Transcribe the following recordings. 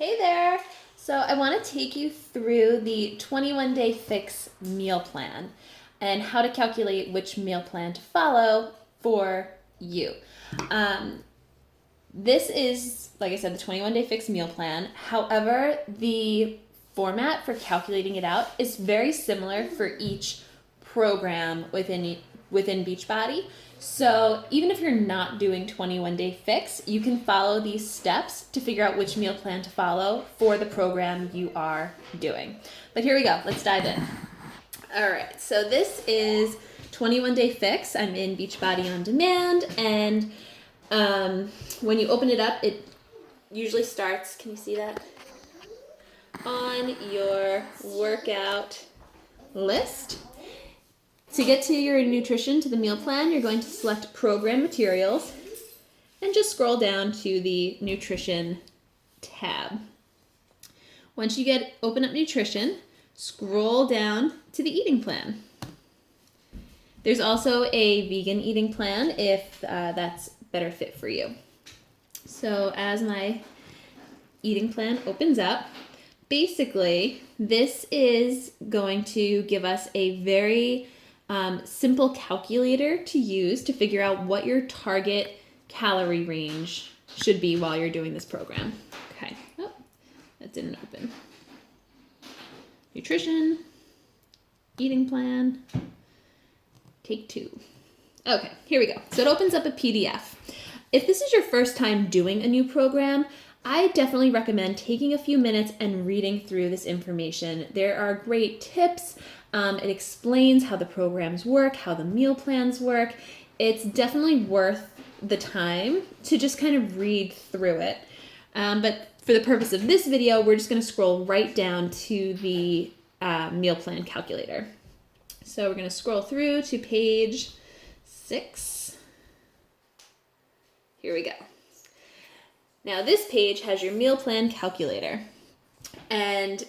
Hey there! So I want to take you through the 21-day fix meal plan and how to calculate which meal plan to follow for you. Um, this is, like I said, the 21-day fix meal plan. However, the format for calculating it out is very similar for each program within Beachbody. So even if you're not doing 21-day fix, you can follow these steps to figure out which meal plan to follow for the program you are doing. But here we go. Let's dive in. All right. So this is 21-day fix. I'm in Beachbody On Demand, and when you open it up, it usually starts, can you see that? On your workout list. To get to your nutrition, to the meal plan, you're going to select program materials and just scroll down to the nutrition tab. Once you open up nutrition, scroll down to the eating plan. There's also a vegan eating plan if that's better fit for you. So as my eating plan opens up, basically this is going to give us a very simple calculator to use to figure out what your target calorie range should be while you're doing this program. Okay, oh, that didn't open. Nutrition, eating plan, take 2. Okay, here we go. So it opens up a PDF. If this is your first time doing a new program, I definitely recommend taking a few minutes and reading through this information. There are great tips. It explains how the programs work, how the meal plans work. It's definitely worth the time to just kind of read through it. But for the purpose of this video, we're just going to scroll right down to the meal plan calculator. So we're going to scroll through to page 6. Here we go. Now this page has your meal plan calculator. And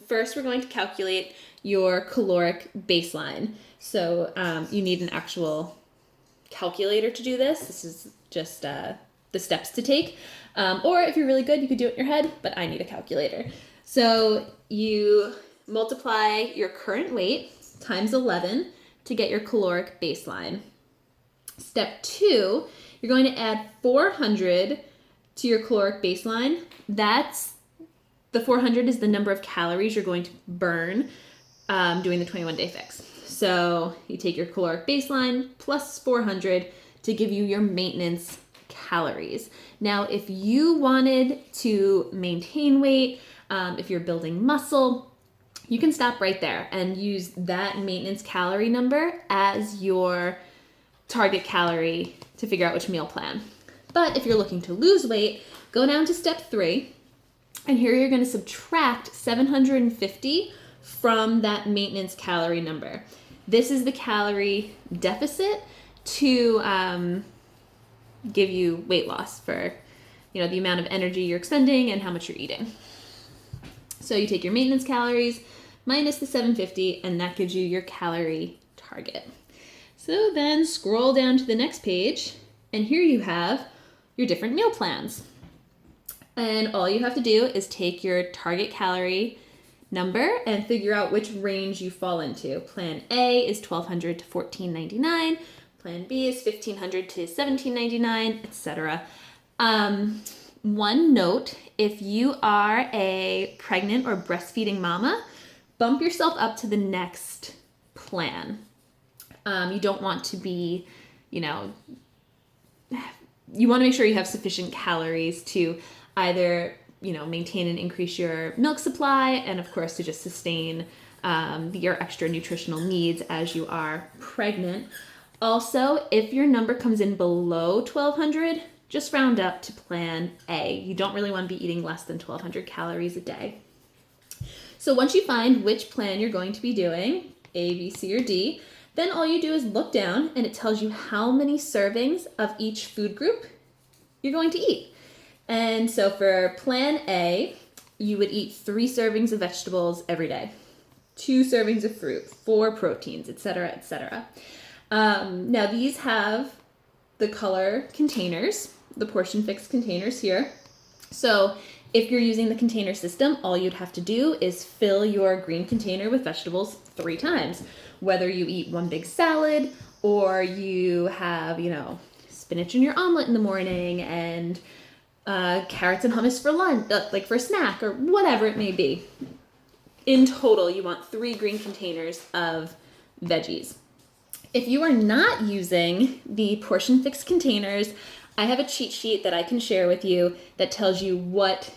first we're going to calculate your caloric baseline. So you need an actual calculator to do this. This is just the steps to take. Or if you're really good, you could do it in your head, but I need a calculator. So you multiply your current weight times 11 to get your caloric baseline. Step 2, you're going to add 400 to your caloric baseline. The 400 is the number of calories you're going to burn doing the 21-day fix. So you take your caloric baseline plus 400 to give you your maintenance calories. Now, if you wanted to maintain weight, if you're building muscle, you can stop right there and use that maintenance calorie number as your target calorie to figure out which meal plan. But if you're looking to lose weight, go down to step 3, and here you're going to subtract 750 from that maintenance calorie number. This is the calorie deficit to give you weight loss for, the amount of energy you're expending and how much you're eating. So you take your maintenance calories minus the 750, and that gives you your calorie target. So then scroll down to the next page, and here you have your different meal plans. And all you have to do is take your target calorie number and figure out which range you fall into. Plan A is 1,200 to 1,499. Plan B is 1,500 to 1,799, etc. One note, if you are a pregnant or breastfeeding mama, bump yourself up to the next plan. You don't want to be, you want to make sure you have sufficient calories to either, maintain and increase your milk supply, and of course to just sustain your extra nutritional needs as you are pregnant. Also, if your number comes in below 1,200, just round up to plan A. You don't really want to be eating less than 1,200 calories a day. So once you find which plan you're going to be doing, A, B, C, or D, then all you do is look down and it tells you how many servings of each food group you're going to eat. And so for plan A, you would eat 3 servings of vegetables every day, 2 servings of fruit, 4 proteins, etc., etc. Now these have the color containers, the portion fix containers here. So If you're using the container system, all you'd have to do is fill your green container with vegetables 3 times. Whether you eat one big salad or you have, spinach in your omelet in the morning and carrots and hummus for lunch, like for a snack or whatever it may be. In total, you want 3 green containers of veggies. If you are not using the portion fixed containers, I have a cheat sheet that I can share with you that tells you what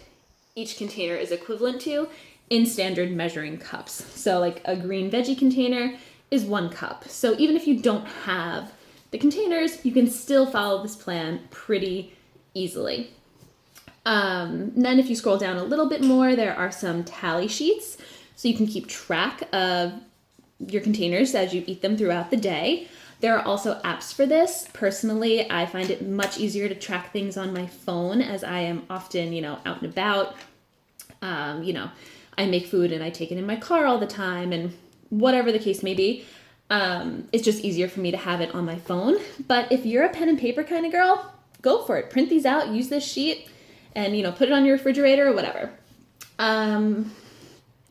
each container is equivalent to in standard measuring cups. So like a green veggie container is 1 cup. So even if you don't have the containers, you can still follow this plan pretty easily. Then if you scroll down a little bit more, there are some tally sheets. So you can keep track of your containers as you eat them throughout the day. There are also apps for this. Personally, I find it much easier to track things on my phone as I am often, out and about. I make food and I take it in my car all the time, and whatever the case may be, it's just easier for me to have it on my phone. But if you're a pen and paper kind of girl, go for it. Print these out, use this sheet, and, put it on your refrigerator or whatever.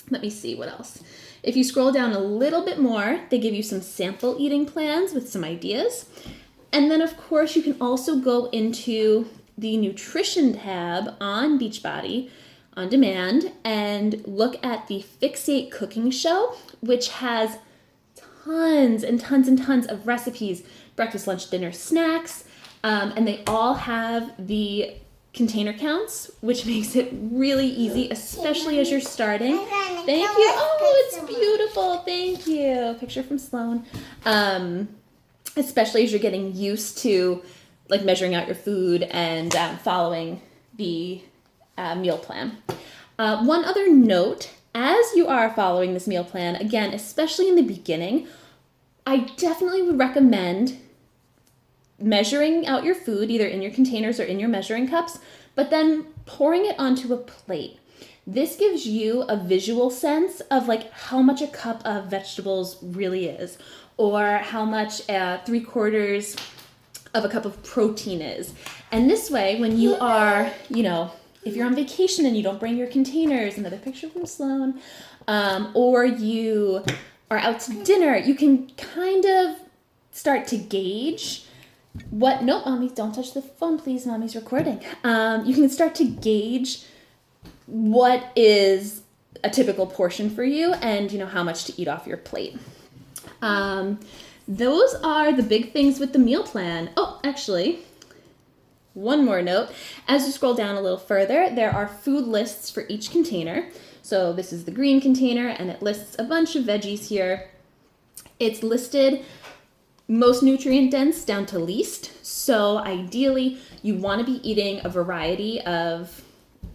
Let me see what else. If you scroll down a little bit more, they give you some sample eating plans with some ideas. And then, of course, you can also go into the nutrition tab on Beachbody on demand and look at the Fixate cooking show, which has tons and tons and tons of recipes, breakfast, lunch, dinner, snacks, and they all have the container counts, which makes it really easy, especially as you're starting. Thank you. Oh, it's beautiful. Thank you. Picture from Sloan. Especially as you're getting used to like measuring out your food and following the meal plan. One other note, as you are following this meal plan, again, especially in the beginning, I definitely would recommend measuring out your food either in your containers or in your measuring cups, but then pouring it onto a plate. This gives you a visual sense of like how much a cup of vegetables really is, or how much 3/4 of a cup of protein is. And this way, when you are, if you're on vacation and you don't bring your containers, another picture from Sloan, or you are out to dinner, you can kind of start to gauge no, mommy, don't touch the phone, please. Mommy's recording. You can start to gauge what is a typical portion for you and, how much to eat off your plate. Those are the big things with the meal plan. Oh, actually, one more note. As you scroll down a little further, there are food lists for each container. So this is the green container, and it lists a bunch of veggies here. It's listed most nutrient dense down to least. So ideally, you want to be eating a variety of,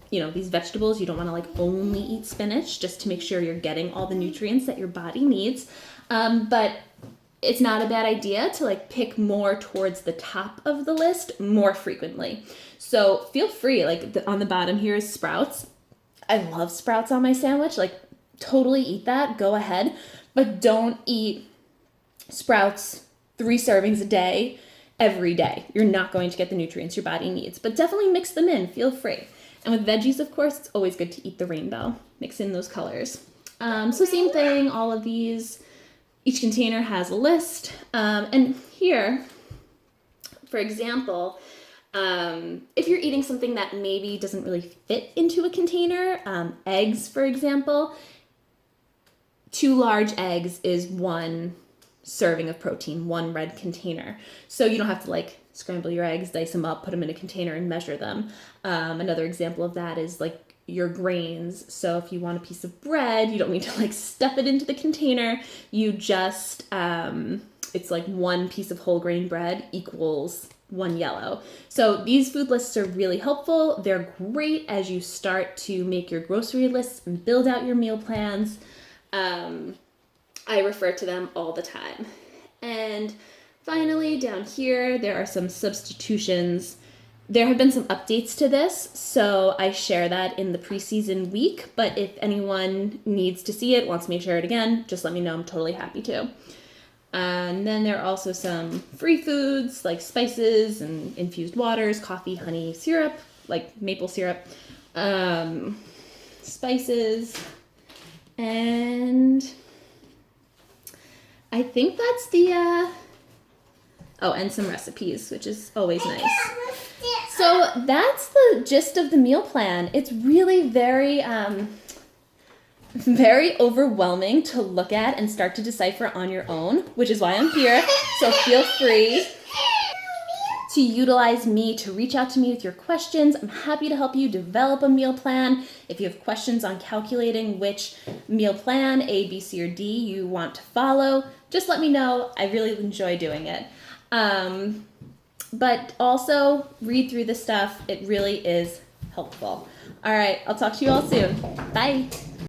these vegetables. You don't want to like only eat spinach, just to make sure you're getting all the nutrients that your body needs. But it's not a bad idea to like pick more towards the top of the list more frequently. So feel free, like on the bottom here is sprouts. I love sprouts on my sandwich, like totally eat that, go ahead, but don't eat sprouts 3 servings a day every day. You're not going to get the nutrients your body needs, but definitely mix them in, feel free. And with veggies, of course, it's always good to eat the rainbow, mix in those colors. So same thing, all of these, each container has a list. And here, for example, if you're eating something that maybe doesn't really fit into a container, eggs, for example, 2 large eggs is 1 serving of protein, 1 red container. So you don't have to like scramble your eggs, dice them up, put them in a container and measure them. Another example of that is like your grains. So if you want a piece of bread, you don't need to like stuff it into the container. You just, it's like 1 piece of whole grain bread equals 1 yellow. So these food lists are really helpful. They're great as you start to make your grocery lists and build out your meal plans. I refer to them all the time. And finally, down here, there are some substitutions. There have been some updates to this, so I share that in the preseason week, but if anyone needs to see it, wants me to share it again, just let me know. I'm totally happy to. And then there are also some free foods like spices and infused waters, coffee, honey, syrup, like maple syrup, spices, and I think that's the, and some recipes, which is always nice. So that's the gist of the meal plan. It's really very, very overwhelming to look at and start to decipher on your own, which is why I'm here. So feel free to utilize me, to reach out to me with your questions. I'm happy to help you develop a meal plan. If you have questions on calculating which meal plan, A, B, C, or D, you want to follow, just let me know. I really enjoy doing it. But also read through the stuff. It really is helpful. All right, I'll talk to you all soon. Bye.